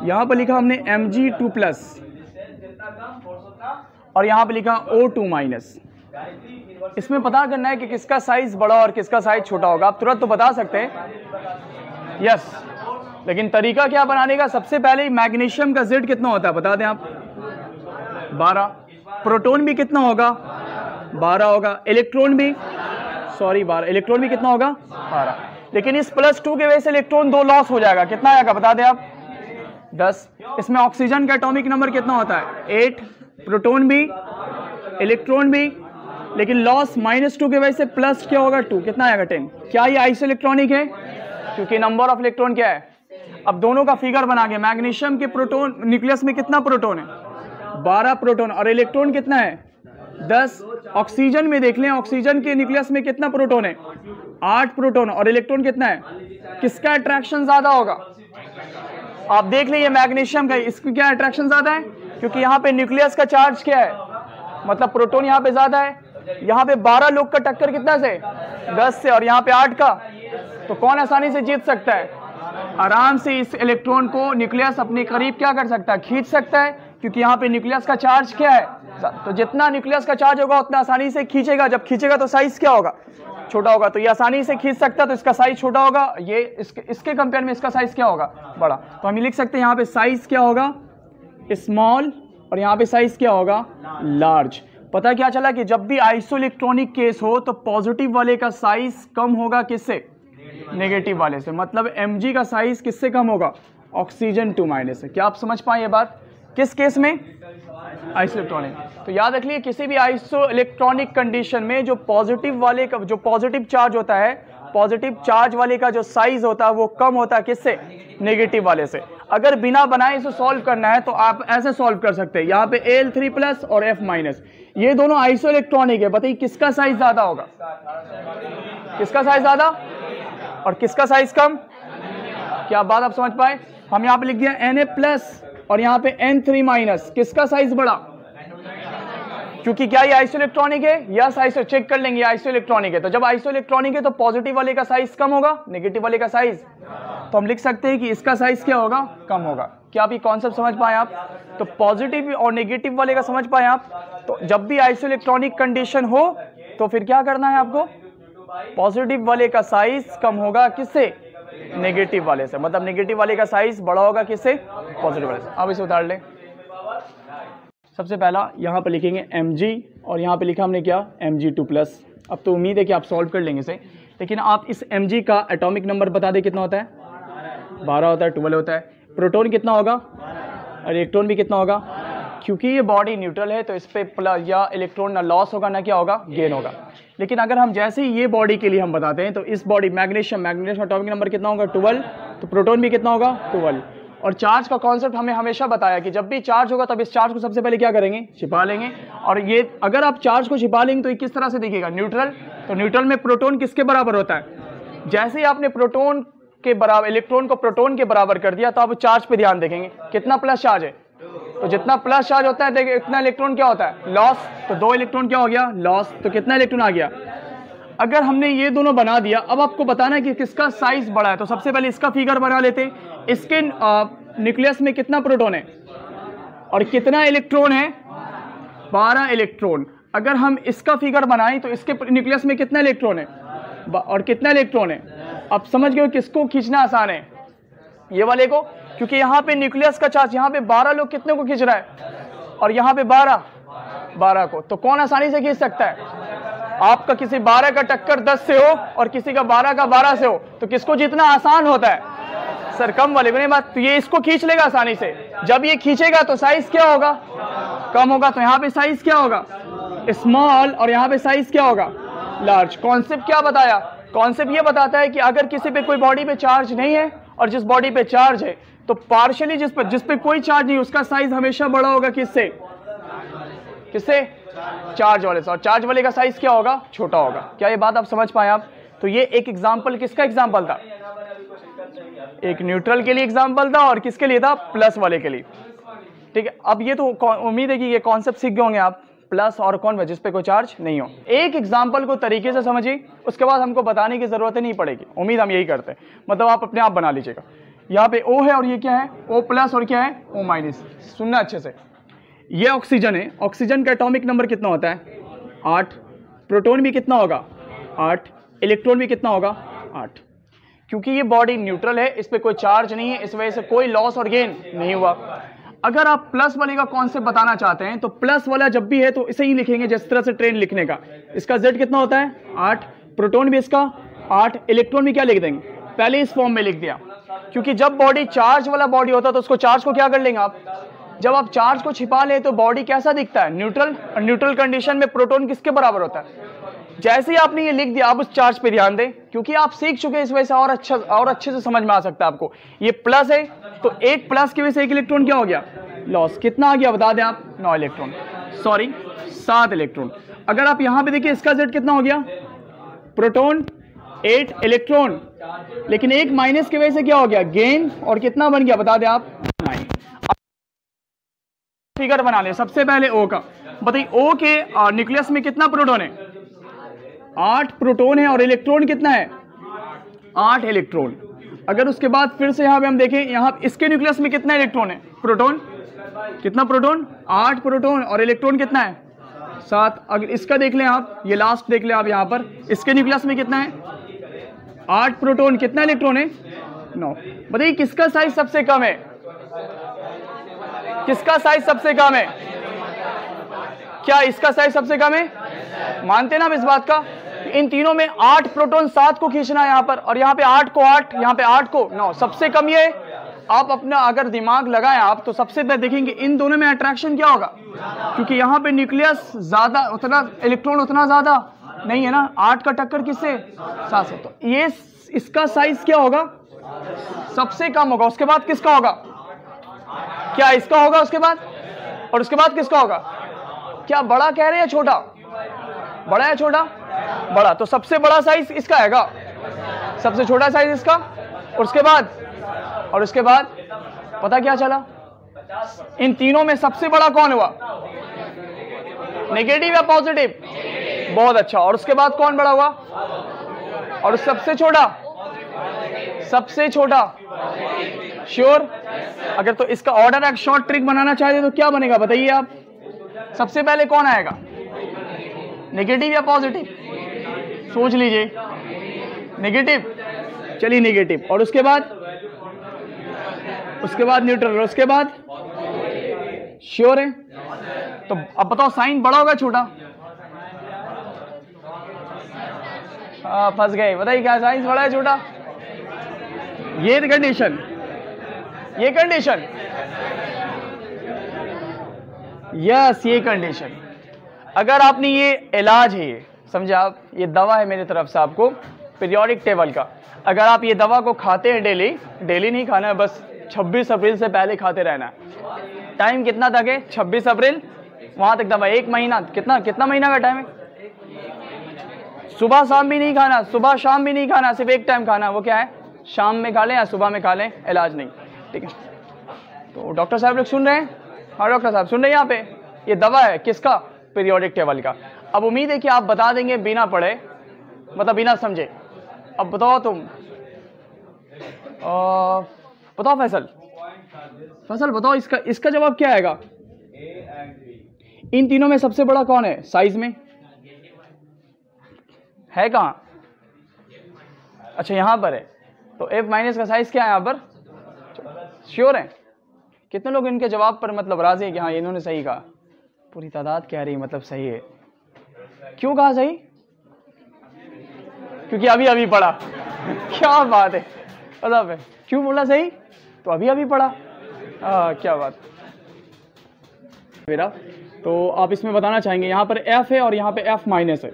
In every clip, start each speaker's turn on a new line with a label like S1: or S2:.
S1: यहाँ पर लिखा हमने Mg2+ और यहाँ पे लिखा O2-। इसमें पता करना है कि किसका साइज बड़ा और किसका साइज छोटा होगा। आप तुरंत तो बता सकते हैं यस, लेकिन तरीका क्या बनाने का, सबसे पहले मैग्नीशियम का Z कितना होता है बता दें आप, 12। प्रोटॉन भी कितना होगा, 12 होगा। इलेक्ट्रॉन भी 12, इलेक्ट्रॉन भी कितना होगा, 12। लेकिन इस +2 के वजह से इलेक्ट्रॉन 2 लॉस हो जाएगा, कितना आएगा बता दें आप, 10। इसमें ऑक्सीजन का एटॉमिक नंबर कितना होता है, 8। प्रोटॉन भी, इलेक्ट्रॉन भी, लेकिन लॉस -2 के वजह से प्लस क्या होगा, 2, कितना आएगा, 10। क्या ये आइसोइलेक्ट्रॉनिक है, क्योंकि नंबर ऑफ इलेक्ट्रॉन क्या है। अब दोनों का फिगर बना के, मैग्नीशियम के प्रोटॉन न्यूक्लियस में कितना प्रोटॉन है, 12 प्रोटॉन, और इलेक्ट्रॉन कितना है, 10। ऑक्सीजन में देख लें, ऑक्सीजन के न्यूक्लियस में कितना प्रोटॉन है, 8 प्रोटॉन, और इलेक्ट्रॉन कितना है। किसका अट्रैक्शन ज्यादा होगा, आप देख लीजिए मैग्नीशियम का, इसकी क्या अट्रैक्शन ज्यादा है, क्योंकि यहाँ पे न्यूक्लियस का चार्ज क्या है, मतलब प्रोटॉन यहाँ पे ज्यादा है। यहाँ पे 12 लोग का टक्कर कितना से, 10 से, और यहाँ पे 8 का, तो कौन आसानी से जीत सकता है, आराम से इस इलेक्ट्रॉन को न्यूक्लियस अपने करीब क्या कर सकता है, खींच सकता है, क्योंकि यहाँ पे न्यूक्लियस का चार्ज क्या है, तो जितना न्यूक्लियस का चार्ज होगा उतना आसानी से खींचेगा। जब खींचेगा तो साइज क्या होगा, छोटा होगा। तो ये आसानी से खींच सकता है तो इसका साइज छोटा होगा, ये इसके कंपेयर में इसका साइज क्या होगा, बड़ा। तो हम लिख सकते हैं यहाँ पे साइज क्या होगा, स्मॉल, और यहाँ पे साइज क्या होगा, लार्ज। पता क्या चला कि जब भी आइसोइलेक्ट्रॉनिक केस हो तो पॉजिटिव वाले का साइज कम होगा किससे, नेगेटिव वाले से। मतलब Mg का साइज किससे कम होगा, ऑक्सीजन 2- से। क्या आप समझ पाए ये बात, किस केस में, आइसोइलेक्ट्रॉनिक। तो याद रख लिए किसी भी आइसोइलेक्ट्रॉनिक कंडीशन में जो पॉजिटिव वाले का, जो पॉजिटिव चार्ज होता है, पॉजिटिव चार्ज वाले का जो साइज होता है वो कम होता है किससे, नेगेटिव वाले से। अगर बिना बनाए इसे सॉल्व करना है तो आप ऐसे सॉल्व कर सकते हैं, यहाँ पे Al3+ और F-, ये दोनों आइसोइलेक्ट्रॉनिक है। बताइए किसका साइज ज्यादा होगा, किसका साइज ज्यादा और किसका साइज कम। क्या बात आप समझ पाए। हम यहाँ पे लिख दिया Na+ और यहाँ पे N3-, किसका साइज बड़ा, क्योंकि क्या ये आइसोइलेक्ट्रॉनिक है, यस आइसो, चेक कर लेंगे आइसोइलेक्ट्रॉनिक है। तो जब आइसोइलेक्ट्रॉनिक है तो पॉजिटिव वाले का साइज कम होगा, नेगेटिव वाले का साइज, तो हम लिख सकते हैं कि इसका साइज क्या होगा, कम होगा। क्या आप ये कॉन्सेप्ट समझ पाए आप, तो पॉजिटिव और नेगेटिव वाले का समझ पाए आप। तो जब भी आइसोइलेक्ट्रॉनिक कंडीशन हो तो फिर क्या करना है आपको, पॉजिटिव वाले का साइज कम होगा किससे, नेगेटिव वाले से। मतलब नेगेटिव वाले का साइज बड़ा होगा किससे, पॉजिटिव वाले से। अब इसे उतार लें। सबसे पहला यहाँ पे लिखेंगे Mg और यहाँ पे लिखा हमने क्या, Mg2+। अब तो उम्मीद है कि आप सॉल्व कर लेंगे इसे, लेकिन आप इस Mg का एटॉमिक नंबर बता दें कितना होता है, 12 होता है, 12 होता है। प्रोटॉन कितना होगा और इलेक्ट्रॉन भी कितना होगा, क्योंकि ये बॉडी न्यूट्रल है तो इस पे प्लस या इलेक्ट्रॉन ना लॉस होगा ना क्या होगा, गेन होगा। लेकिन अगर हम जैसे ही ये बॉडी के लिए हम बताते हैं तो इस बॉडी मैग्नीशियम एटॉमिक नंबर कितना होगा, 12, तो प्रोटॉन भी कितना होगा, 12। और चार्ज का कॉन्सेप्ट हमें हमेशा बताया कि जब भी चार्ज होगा तब इस चार्ज को सबसे पहले क्या करेंगे, छिपा लेंगे। और ये अगर आप चार्ज को छिपा लेंगे तो ये किस तरह से दिखेगा, न्यूट्रल। तो न्यूट्रल में प्रोटॉन किसके बराबर होता है, जैसे ही आपने प्रोटॉन के बराबर इलेक्ट्रॉन को प्रोटॉन के बराबर कर दिया तो आप चार्ज पे ध्यान देखेंगे कितना प्लस चार्ज है। तो जितना प्लस चार्ज होता है देखिए इतना इलेक्ट्रॉन क्या होता है, लॉस। तो 2 इलेक्ट्रॉन क्या हो गया, लॉस। तो कितना इलेक्ट्रॉन आ गया। अगर हमने ये दोनों बना दिया, अब आपको बताना है कि किसका साइज बड़ा है। तो सबसे पहले इसका फिगर बना लेते। इसके न्यूक्लियस में कितना प्रोटॉन है और कितना इलेक्ट्रॉन है, 12 इलेक्ट्रॉन। अगर हम इसका फिगर बनाएं तो इसके न्यूक्लियस में कितना इलेक्ट्रॉन है और कितना इलेक्ट्रॉन है। अब समझ गए किसको खींचना आसान है, ये वाले को, क्योंकि यहाँ पे न्यूक्लियस का चार्ज, यहाँ पे 12 लोग कितने को खींच रहा है और यहाँ पे 12 को। तो कौन आसानी से खींच सकता है, आपका किसी 12 का टक्कर 10 से हो और किसी का 12 का 12 से हो तो किसको जीतना आसान होता है, सर कम वाले को। नहीं बात, तो ये इसको खींच लेगा आसानी से। जब ये खींचेगा तो साइज क्या होगा, कम होगा। तो यहाँ पे साइज क्या होगा, स्मॉल, और यहाँ पे साइज क्या होगा, लार्ज। कॉन्सेप्ट क्या बताया, कॉन्सेप्ट ये बताता है कि अगर किसी पे कोई बॉडी पे चार्ज नहीं है और जिस बॉडी पे चार्ज है तो पार्शियली जिस पे कोई चार्ज नहीं उसका साइज हमेशा बड़ा होगा किससे, चार्ज वाले से। और चार्ज वाले का साइज क्या होगा, छोटा होगा। क्या ये बात आप समझ पाए आप। तो ये एक एग्जांपल किसका एग्जांपल था, एक न्यूट्रल के लिए एग्जांपल था और किसके लिए था, प्लस वाले के लिए। ठीक है, अब ये तो उम्मीद है कि ये कॉन्सेप्ट सीख गए होंगे आप, प्लस और कौन जिस पे कोई चार्ज नहीं हो। एक एग्जांपल को तरीके से समझिए, उसके बाद हमको बताने की जरूरत नहीं पड़ेगी। उम्मीद हम यही करते हैं, मतलब आप अपने आप बना लीजिएगा। यहाँ पे O है और ये क्या है O प्लस और क्या है O माइनस। सुनना अच्छे से, ये ऑक्सीजन है, ऑक्सीजन का एटॉमिक नंबर कितना होता है 8, प्रोटॉन भी कितना होगा 8, इलेक्ट्रॉन भी कितना होगा 8। क्योंकि ये बॉडी न्यूट्रल है, इस पर कोई चार्ज नहीं है, इस वजह से कोई लॉस और गेन नहीं हुआ। अगर आप प्लस वाले का कॉन्सेप्ट बताना चाहते हैं तो प्लस वाला जब भी है तो इसे ही लिखेंगे जिस तरह से ट्रेन लिखने का। इसका Z कितना होता है 8, प्रोटॉन भी इसका 8, इलेक्ट्रॉन भी क्या लिख देंगे पहले इस फॉर्म में लिख दिया। क्योंकि जब बॉडी चार्ज वाला बॉडी होता है तो उसको चार्ज को क्या कर लेंगे आप, जब आप चार्ज को छिपा ले तो बॉडी कैसा दिखता है न्यूट्रल, और न्यूट्रल कंडीशन में प्रोटॉन किसके बराबर होता है। जैसे ही आपने ये लिख दिया आप उस चार्ज पे ध्यान दें, क्योंकि आप सीख चुके हैं इस वजह से और अच्छे से समझ में आ सकता है आपको। ये प्लस है तो एक प्लस की वजह से एक इलेक्ट्रॉन क्या हो गया लॉस, कितना आ गया बता दें आप 9 इलेक्ट्रॉन, सॉरी 7 इलेक्ट्रॉन। अगर आप यहां पे देखिए इसका Z कितना हो गया प्रोटॉन 8 इलेक्ट्रॉन, लेकिन एक माइनस की वजह से क्या हो गया गेन, और कितना बन गया बता दें आप 9। फिगर बना ले सबसे पहले O का, बताइए O के न्यूक्लियस में कितना प्रोटॉन है 8 प्रोटॉन है और इलेक्ट्रॉन कितना है 8 इलेक्ट्रॉन। अगर उसके बाद फिर से यहाँ पे हम देखें, यहाँ इसके न्यूक्लियस में कितना इलेक्ट्रॉन है प्रोटॉन, कितना प्रोटॉन 8 प्रोटॉन और इलेक्ट्रॉन कितना है 7। अगर इसका देख लें आप, ये लास्ट देख लें आप, यहाँ पर इसके न्यूक्लियस में कितना है 8 प्रोटॉन, कितना इलेक्ट्रॉन है 9। बताइए किसका साइज सबसे कम है, किसका साइज सबसे कम है, क्या इसका साइज सबसे कम है, मानते ना हम इस बात का। इन तीनों में 8 प्रोटॉन 7 को खींचना है यहाँ पर, और यहाँ पे 8 को 8, यहाँ पे 8 को 9, सबसे कम ये। आप अपना अगर दिमाग लगाएं आप तो सबसे पहले देखेंगे इन दोनों में अट्रैक्शन क्या होगा, क्योंकि यहाँ पे न्यूक्लियस ज्यादा, उतना इलेक्ट्रॉन उतना ज्यादा नहीं है ना, 8 का टक्कर किससे 7 से, तो ये इसका साइज क्या होगा सबसे कम होगा। उसके बाद किसका होगा, क्या इसका होगा उसके बाद, और उसके बाद किसका होगा, क्या बड़ा कह रहे हैं छोटा, बड़ा है छोटा, बड़ा, तो सबसे बड़ा साइज इसका हैगा, सबसे छोटा साइज इसका, और उसके बाद पता क्या चला, इन तीनों में सबसे बड़ा कौन हुआ, नेगेटिव या पॉजिटिव, बहुत अच्छा। और उसके बाद कौन बड़ा हुआ, और सबसे छोटा श्योर। अगर तो इसका ऑर्डर एक शॉर्ट ट्रिक बनाना चाहते तो क्या बनेगा बताइए आप, सबसे पहले कौन आएगा, नेगेटिव या पॉजिटिव, सोच लीजिए, नेगेटिव, चलिए नेगेटिव, और उसके बाद न्यूट्रल, और उसके बाद श्योर है। तो अब बताओ साइन बड़ा होगा छोटा, फंस गए, बताइए क्या साइन बड़ा है छोटा, ये कंडीशन, यस ये कंडीशन। अगर आपने ये इलाज है, ये समझे आप, ये दवा है मेरी तरफ से आपको पीरियोडिक टेबल का, अगर आप ये दवा को खाते हैं डेली नहीं खाना है, बस 26 अप्रैल से पहले खाते रहना है। टाइम कितना तक है 26 अप्रैल वहां तक दवा, 1 महीना, कितना महीना का टाइम है। सुबह शाम भी नहीं खाना, सुबह शाम भी नहीं खाना, सिर्फ एक टाइम खाना, वो क्या है शाम में खा लें या सुबह में खा लें, इलाज नहीं, ठीक है। तो डॉक्टर साहब लोग सुन रहे हैं, हाँ डॉक्टर साहब सुन रहे हैं, यहाँ पे ये दवा है किसका, पीरियोडिक टेबल का। अब उम्मीद है कि आप बता देंगे बिना पढ़े, मतलब बिना समझे। अब बताओ तुम, बताओ फैसल बताओ इसका जवाब क्या आएगा। इन तीनों में सबसे बड़ा कौन है साइज में, है कहाँ, अच्छा यहाँ पर है, तो F माइनस का साइज क्या है यहाँ पर, श्योर है। कितने लोग इनके जवाब पर मतलब राजी है कि हाँ इन्होंने सही कहा, पूरी तादाद कह रही मतलब सही है। क्यों कहा सही, क्योंकि अभी पढ़ा क्या बात है, मतलब है क्यों बोला सही, तो अभी पढ़ा, क्या बात मेरा। तो आप इसमें बताना चाहेंगे यहाँ पर F है और यहाँ पे F माइनस है,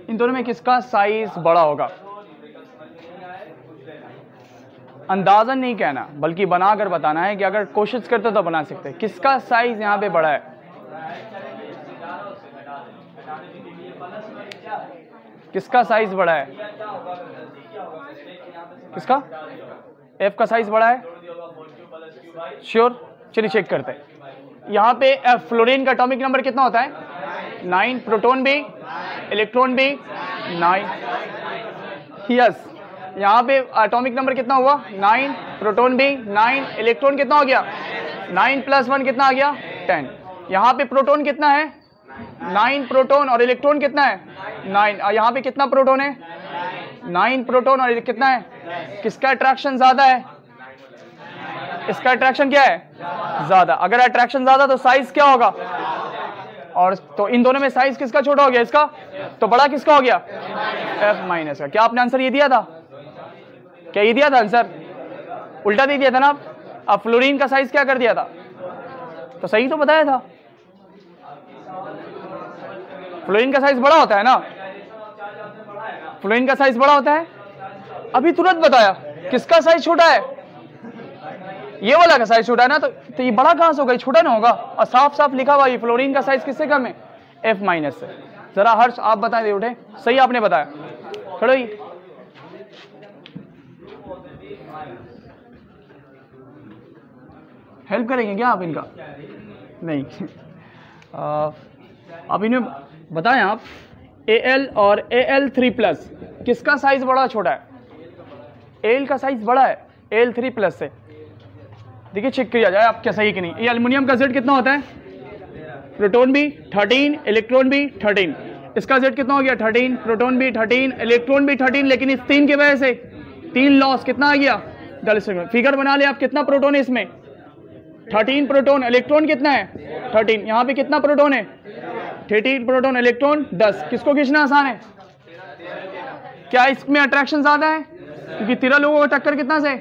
S1: इन दोनों में किसका साइज बड़ा होगा। अंदाजन नहीं कहना बल्कि बनाकर बताना है, कि अगर कोशिश करते तो बना सकते, किसका साइज यहाँ पे बड़ा है, किसका साइज बड़ा है, किसका F का साइज बड़ा है, श्योर। चलिए चेक करते हैं, यहाँ पे फ्लोरीन का एटॉमिक नंबर कितना होता है 9, प्रोटॉन भी इलेक्ट्रॉन भी 9, यस यहाँ पे एटॉमिक नंबर कितना हुआ 9, प्रोटॉन भी 9, इलेक्ट्रॉन कितना हो गया 9 + 1 कितना आ गया 10। यहाँ पे प्रोटॉन कितना है 9 प्रोटॉन और इलेक्ट्रॉन कितना है 9। और यहाँ पे कितना प्रोटॉन है 9 प्रोटॉन और कितना है, किसका अट्रैक्शन ज्यादा है, इसका अट्रैक्शन क्या है ज्यादा। अगर अट्रैक्शन ज्यादा तो साइज क्या होगा, और तो इन दोनों में साइज किसका छोटा हो गया, इसका, तो बड़ा किसका हो गया F- का। क्या आपने आंसर ये दिया था, क्या ये दिया था आंसर, उल्टा दे दिया था ना आप। अब फ्लोरीन का साइज क्या कर दिया था, तो सही तो बताया था, फ्लोरीन का साइज बड़ा होता है ना, फ्लोरीन का साइज बड़ा होता है। अभी तुरंत बताया किसका साइज छोटा है, ये वाला का साइज छोटा है ना, तो ये बड़ा कहां से होगा, ये छोटा ना होगा। और साफ साफ लिखा हुआ ये फ्लोरीन का साइज किससे कम है F- से। जरा हर्ष आप बताएं दे उठे, सही आपने बताया, खड़ो ही। हेल्प करेंगे क्या आप इनका, नहीं अब इन्हें बताएं आप Al और Al3+ किसका साइज बड़ा छोटा है। Al का साइज बड़ा है Al3+ से, देखिए चेक किया जाए आप क्या सही कि नहीं। ये एल्युमिनियम का Z कितना होता है, प्रोटॉन भी 13, इलेक्ट्रॉन भी 13, इसका Z कितना हो गया 13, प्रोटॉन भी 13, इलेक्ट्रॉन भी 13, लेकिन इस 3 की वजह से 3 लॉस कितना आ गया 40। फिगर बना ले आप, कितना प्रोटॉन है इसमें 13 प्रोटॉन, इलेक्ट्रॉन कितना है 13, यहाँ पे कितना प्रोटॉन है 13 प्रोटॉन, इलेक्ट्रॉन 10। किसको खींचना आसान है, क्या इसमें अट्रैक्शन ज्यादा है, क्योंकि 13 लोगों को टक्कर कितना से,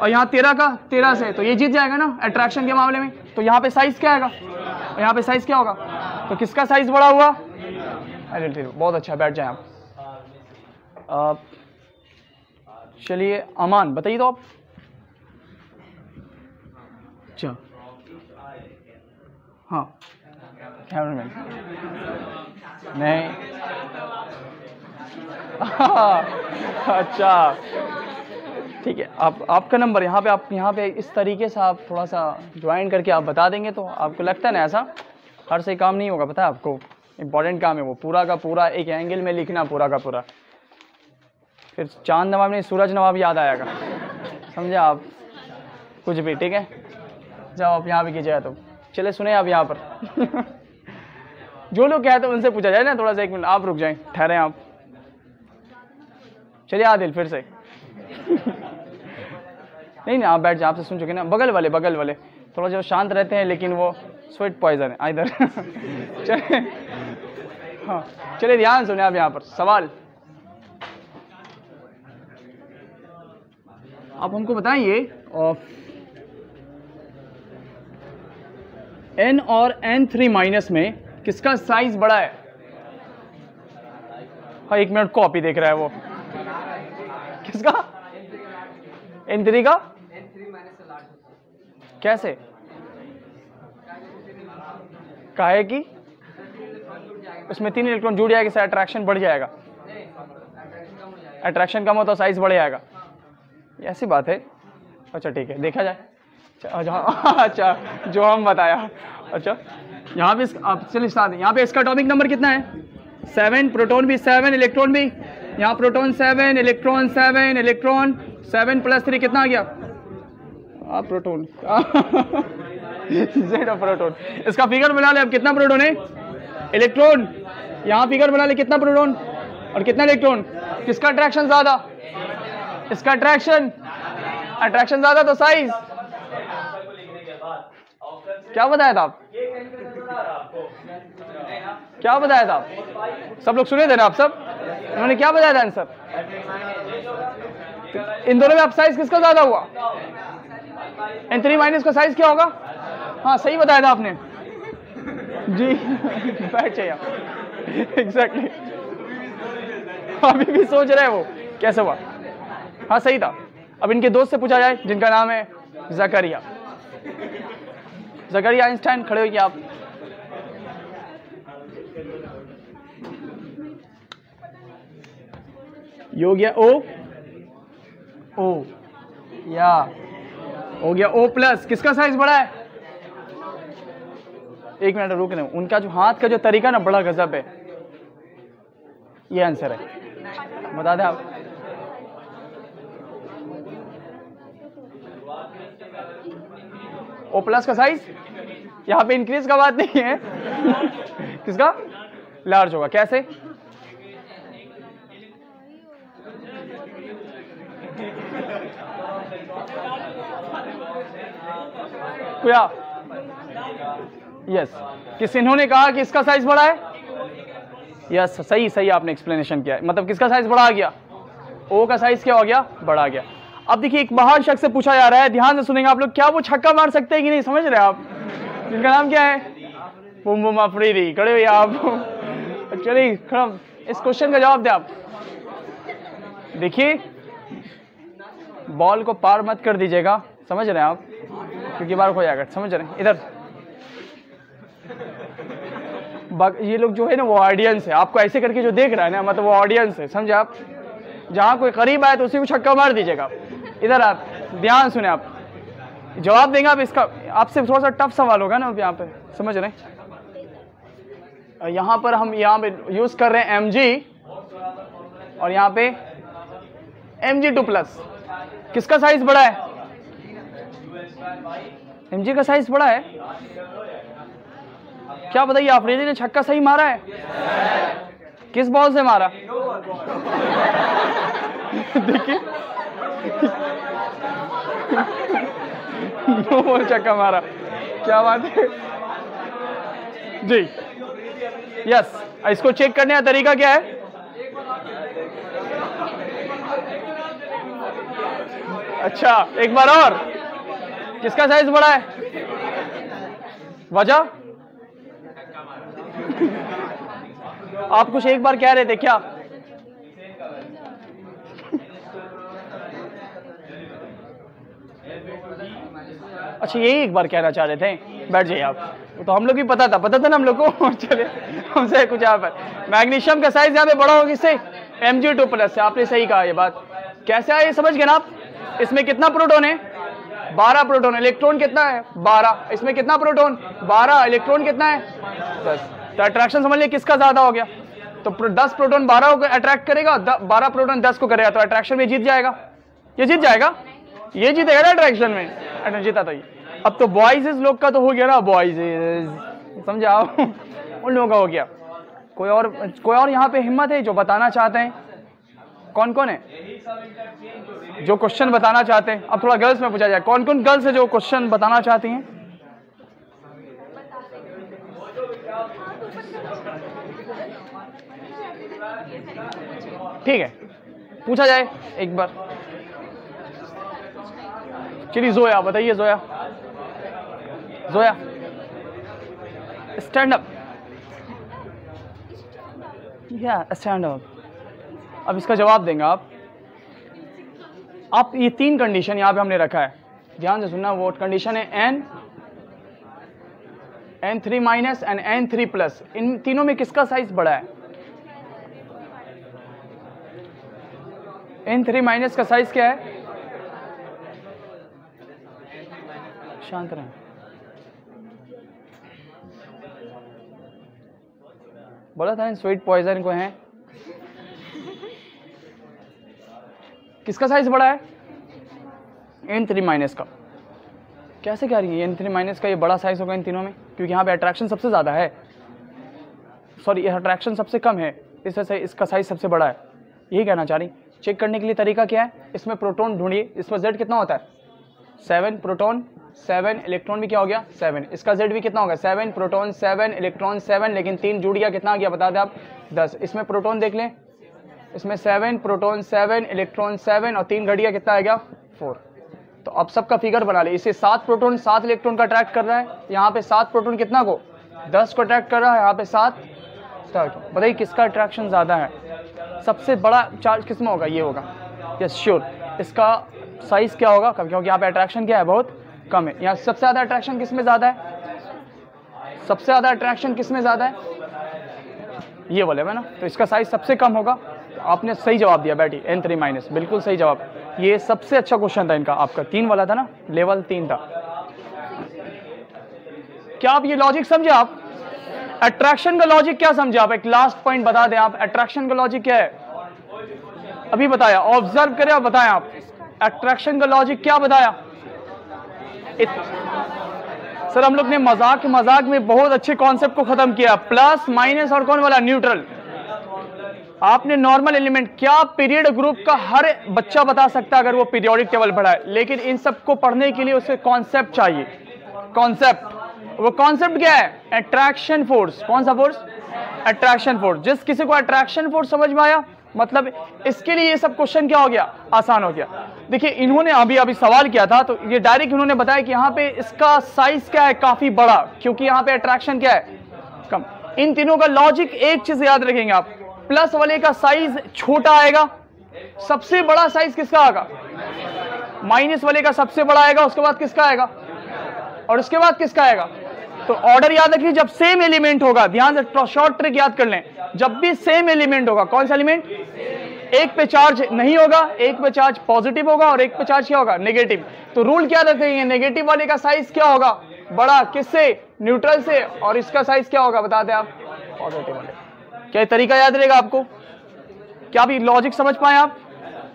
S1: और यहाँ 13 का 13 से, तो ये जीत जाएगा ना अट्रैक्शन के मामले में। तो यहाँ पे साइज क्या आएगा, और यहाँ पे साइज क्या होगा, तो किसका साइज बड़ा हुआ, बहुत अच्छा, बैठ जाए आप। चलिए अमान बताइए तो आप, अच्छा हाँ कैमरामैन नहीं अच्छा ठीक है, आप आपका नंबर यहाँ पे इस तरीके से आप थोड़ा सा ज्वाइन करके आप बता देंगे तो आपको लगता है ना ऐसा हर से काम नहीं होगा, पता है आपको, इंपॉर्टेंट काम है वो, पूरा का पूरा एक एंगल में लिखना पूरा का पूरा, फिर चांद नवाब नहीं सूरज नवाब याद आएगा, समझे आप, कुछ भी ठीक है। जाओ आप यहाँ भी कीजिए, तो चले सुने आप यहाँ पर जो लोग कहते हैं उनसे पूछा जाए ना, थोड़ा सा 1 मिनट आप रुक जाएं, ठहरें आप। चलिए आदिल फिर से नहीं आप बैठ जाए, आपसे सुन चुके ना। बगल वाले थोड़ा जो शांत रहते हैं लेकिन वो स्वीट पॉइजन है इधर चले हाँ चलिए ध्यान सुने आप यहाँ पर सवाल। आप हमको बताइए N और N3- में किसका साइज बड़ा है। हाँ 1 मिनट कॉपी देख रहा है वो, किसका N3 का कैसे, काहे की उसमें 3 इलेक्ट्रॉन जुड़ जाएगा, इससे अट्रैक्शन बढ़ जाएगा, अट्रैक्शन कम हो तो साइज बढ़ जाएगा, ऐसी बात है। अच्छा ठीक है देखा जाए, अच्छा जो हम बताया। अच्छा यहाँ पे आप चलिए स्टार्ट, यहाँ पे इसका एटॉमिक नंबर कितना है 7, प्रोटॉन भी 7, इलेक्ट्रॉन भी, यहाँ प्रोटॉन 7, इलेक्ट्रॉन 7, इलेक्ट्रॉन 7 + 3 कितना आ गया प्रोटॉन Z ऑफ प्रोटॉन। इसका फिगर बना ले अब, कितना प्रोटॉन है, इलेक्ट्रॉन, यहाँ फिगर बना ले कितना प्रोटॉन और कितना इलेक्ट्रॉन, किसका अट्रैक्शन ज्यादा, इसका अट्रैक्शन ज्यादा, तो साइज क्या बताया था आप, क्या बताया था आप, सब लोग सुने थे ना आप सब, उन्होंने क्या बताया था आंसर, इन दोनों में अब साइज किसका ज्यादा हुआ, N3- का साइज क्या होगा, हाँ सही बताया था आपने जी बैठ जाइए आप एग्जैक्टली अभी भी सोच रहे हैं वो कैसे हुआ, हाँ सही था। अब इनके दोस्त से पूछा जाए जिनका नाम है ज़करिया आइंस्टाइन, खड़े होइए आप। ये हो गया O या हो गया O+, किसका साइज बड़ा है, 1 मिनट रुक रहे, उनका जो हाथ का जो तरीका ना बड़ा गजब है, ये आंसर है, बता दें आप O प्लस का साइज यहाँ पे इंक्रीज का बात नहीं है किसका लार्ज होगा। कैसे? क्या? यस, किस इन्होंने कहा कि इसका साइज बड़ा है। यस, सही सही आपने एक्सप्लेनेशन किया है, मतलब किसका साइज बड़ा आ गया, ओ का साइज क्या हो गया, बड़ा आ गया। अब देखिए एक बाहर शख्स से पूछा जा रहा है, ध्यान से सुनेंगे आप लोग, क्या वो छक्का मार सकते हैं कि नहीं, समझ रहे हैं आप? इनका नाम क्या है? बुम बुम अफरीदी। खड़े हुए आप, चलिए खड़ा, इस क्वेश्चन का जवाब दे आप। देखिए बॉल को पार मत कर दीजिएगा, समझ रहे हैं आप, क्योंकि बार हो जाएगा, समझ रहे हैं। इधर ये लोग जो है ना वो ऑडियंस है, आपको ऐसे करके जो देख रहा है ना, मतलब वो ऑडियंस है, समझे आप। जहां कोई करीब आए तो उसी को छक्का मार दीजिएगा। इधर आप ध्यान सुने, आप जवाब देंगे आप इसका, आपसे थोड़ा सा टफ सवाल होगा ना यहाँ पे, समझ रहे हैं। यहाँ पर हम यहाँ पे यूज कर रहे हैं mg और यहाँ पे mg2+। किसका साइज बड़ा है? mg का साइज बड़ा है। क्या बताइए, अफरीदी ने छक्का सही मारा है? किस बॉल से मारा? देखिए नो बॉल छक्का मारा, क्या बात है जी। यस, इसको चेक करने का तरीका क्या है? अच्छा, एक बार और, किसका साइज बड़ा है? वजह? आप कुछ एक बार कह रहे थे क्या? अच्छा, यही एक बार कहना चाह रहे थे, बैठ जाइए आप। तो हम लोग भी पता था ना हम लोग को। चले हमसे कुछ यहाँ पर, मैग्नीशियम का साइज यहाँ पे बड़ा होगा किससे? Mg2+ से। आपने सही कहा ये बात। कैसे आए समझ गए ना आप? इसमें कितना प्रोटॉन है? 12 प्रोटॉन। इलेक्ट्रॉन कितना है? 12। इसमें कितना प्रोटॉन? 12। इलेक्ट्रॉन कितना है? 10। तो अट्रैक्शन समझ लिया किसका ज्यादा हो गया। तो 10 प्रोटॉन 12 को अट्रैक्ट करेगा, 12 प्रोटॉन 10 को करेगा, तो अट्रैक्शन में जीत जाएगा। ये जीत जाएगा, ये जीतेगा ना अट्रैक्शन में, जीता। तो ये अब तो बॉयज लोग का तो हो गया ना, बॉयज समझे आप, उन लोगों का हो गया। कोई और यहाँ पे हिम्मत है जो बताना चाहते हैं? कौन कौन है जो क्वेश्चन बताना चाहते हैं? अब थोड़ा गर्ल्स में पूछा जाए, कौन कौन गर्ल्स है जो क्वेश्चन बताना चाहती हैं? ठीक है, पूछा जाए एक बार। चलिए जोया बताइए, जोया स्टैंड अप, या स्टैंड अप। अब इसका जवाब देंगे आप। ये 3 कंडीशन यहाँ पे हमने रखा है, ध्यान से सुनना। वो कंडीशन है N3- एंड N3+। इन तीनों में किसका साइज बड़ा है? N3- का साइज क्या है? शांत रहें, बोला था स्वीट पॉइजन को है। किसका साइज बड़ा है? N3- का। कैसे कह रही है N3- का ये बड़ा साइज होगा इन तीनों में? क्योंकि यहाँ पे अट्रैक्शन सबसे ज्यादा है, सॉरी अट्रैक्शन सबसे कम है, इस वजह से इसका साइज सबसे बड़ा है, यही कहना चाह रही। चेक करने के लिए तरीका क्या है? इसमें प्रोटॉन ढूंढिए। इसमें Z कितना होता है? 7 प्रोटॉन 7, इलेक्ट्रॉन भी क्या हो गया? 7। इसका Z भी कितना होगा? 7 प्रोटॉन 7 इलेक्ट्रॉन 7, लेकिन 3 जुड़ गया, कितना आ गया बता दें आप? 10। इसमें प्रोटॉन देख लें, इसमें 7 प्रोटॉन 7 इलेक्ट्रॉन 7 और 3 घट गया, कितना आ गया? 4। तो अब सबका फिगर बना ले। इसे 7 प्रोटॉन 7 इलेक्ट्रॉन का अट्रैक्ट कर रहा है, यहाँ पे 7 प्रोटॉन कितना को? 10 को अट्रैक्ट कर रहा है, यहाँ पे 7। बताइए किसका अट्रैक्शन ज्यादा है? सबसे बड़ा चार्ज किसमें होगा? ये होगा। Yes sure. इसका साइज क्या होगा? क्योंकि यहाँ पे अट्रैक्शन क्या है? बहुत कम है। यहाँ सबसे ज्यादा अट्रैक्शन किसमें ज्यादा है? सबसे ज्यादा अट्रैक्शन किसमें ज्यादा है? ये बोले मैं ना, तो इसका साइज सबसे कम होगा। आपने सही जवाब दिया, बैठी N3-, बिल्कुल सही जवाब। ये सबसे अच्छा क्वेश्चन था इनका, आपका 3 वाला था ना, लेवल 3 था। क्या आप ये लॉजिक समझे? आप अट्रैक्शन का लॉजिक क्या समझे आप? एक लास्ट पॉइंट बता दें आप, अट्रैक्शन का लॉजिक क्या है? अभी बताया, ऑब्जर्व करें और बताएं आप, अट्रैक्शन का लॉजिक क्या बताया? सर हम लोग ने मजाक में बहुत अच्छे कॉन्सेप्ट को खत्म किया, प्लस माइनस और कौन वाला, न्यूट्रल। आपने नॉर्मल एलिमेंट, क्या पीरियड ग्रुप का हर बच्चा बता सकता है अगर वो पीरियोडिक टेबल पढ़ा है, लेकिन इन सबको पढ़ने के लिए उसे कॉन्सेप्ट चाहिए। कॉन्सेप्ट, वो कॉन्सेप्ट क्या है, अट्रैक्शन फोर्स। कौन सा फोर्स, अट्रैक्शन फोर्स। जिस किसी को अट्रैक्शन फोर्स समझ में आया, मतलब इसके लिए ये सब क्वेश्चन क्या हो गया, आसान हो गया। देखिए इन्होंने अभी सवाल किया था, तो ये डायरेक्ट इन्होंने बताया कि यहाँ पे इसका साइज क्या है, काफी बड़ा, क्योंकि यहाँ पे अट्रैक्शन क्या है, कम। इन तीनों का लॉजिक एक चीज याद रखेंगे आप, प्लस वाले का साइज छोटा आएगा, सबसे बड़ा साइज किसका आएगा, माइनस वाले का सबसे बड़ा आएगा, उसके बाद किसका आएगा, और उसके बाद किसका आएगा। तो ऑर्डर याद रखिए, जब सेम एलिमेंट होगा, ध्यान से शॉर्ट ट्रिक याद कर लें, जब भी सेम एलिमेंट होगा, कौन सा एलिमेंट, एक पे चार्ज नहीं होगा, एक पे चार्ज पॉजिटिव होगा और एक पे चार्ज क्या होगा, नेगेटिव। तो रूल क्या रखेंगे, नेगेटिव वाले का साइज क्या होगा, बड़ा, किससे, न्यूट्रल से, और इसका साइज क्या होगा बता दें आप, पॉजिटिव वाले। क्या तरीका याद रहेगा आपको, क्या भी लॉजिक समझ पाए आप।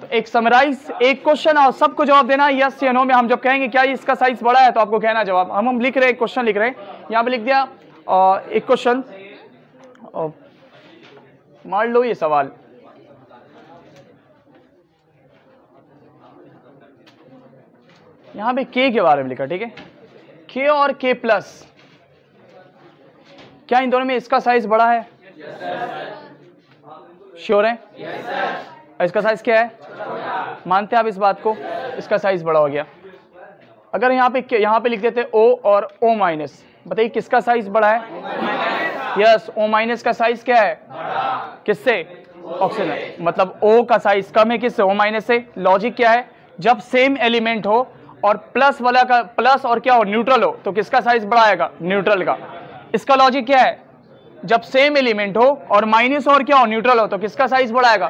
S1: तो एक समराइज, एक क्वेश्चन और सबको जवाब देना यस या नो में। हम जब कहेंगे क्या इसका साइज बड़ा है, तो आपको कहना जवाब। हम लिख रहे हैं, क्वेश्चन लिख रहे हैं, यहाँ पे लिख दिया एक क्वेश्चन, मान लो ये सवाल, यहाँ पे k के बारे में लिखा, ठीक है, k और k प्लस, क्या इन दोनों में इसका साइज बड़ा है, श्योर है, इसका साइज क्या है, मानते हैं आप इस बात को, इसका साइज बड़ा हो गया। अगर यहाँ पे लिख देते O और O माइनस, बताइए किसका साइज बड़ा है, यस, O माइनस का साइज क्या है, किससे, ऑक्सीजन, मतलब O का साइज कम है किससे, O माइनस से। लॉजिक क्या है, जब सेम एलिमेंट हो और प्लस वाला का प्लस और क्या हो, न्यूट्रल हो, तो किसका साइज बड़ा आएगा, न्यूट्रल का। इसका लॉजिक क्या है, जब सेम एलिमेंट हो और माइनस और क्या हो, न्यूट्रल हो, तो किसका साइज बड़ा आएगा,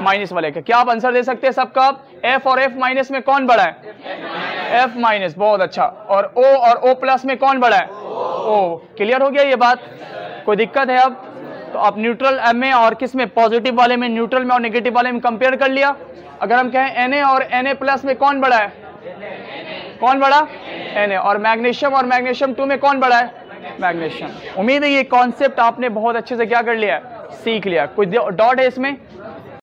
S1: माइनस वाले का। क्या आप आंसर दे सकते हैं सबका, F और F माइनस में कौन बड़ा है, F माइनस, बहुत अच्छा। और O और O प्लस में कौन बड़ा है, O। क्लियर हो गया ये बात, कोई दिक्कत है अब। तो आप न्यूट्रल M में और किस में, पॉजिटिव वाले में, न्यूट्रल में और नेगेटिव वाले में कंपेयर कर लिया। अगर हम कहें Na और Na प्लस में कौन बड़ा है, कौन बड़ा, Na। और मैग्नीशियम 2 में कौन बड़ा है, मैग्नीशियम। उम्मीद है ये कॉन्सेप्ट आपने बहुत अच्छे से क्या कर लिया है, सीख लिया। कोई डॉट है इसमें,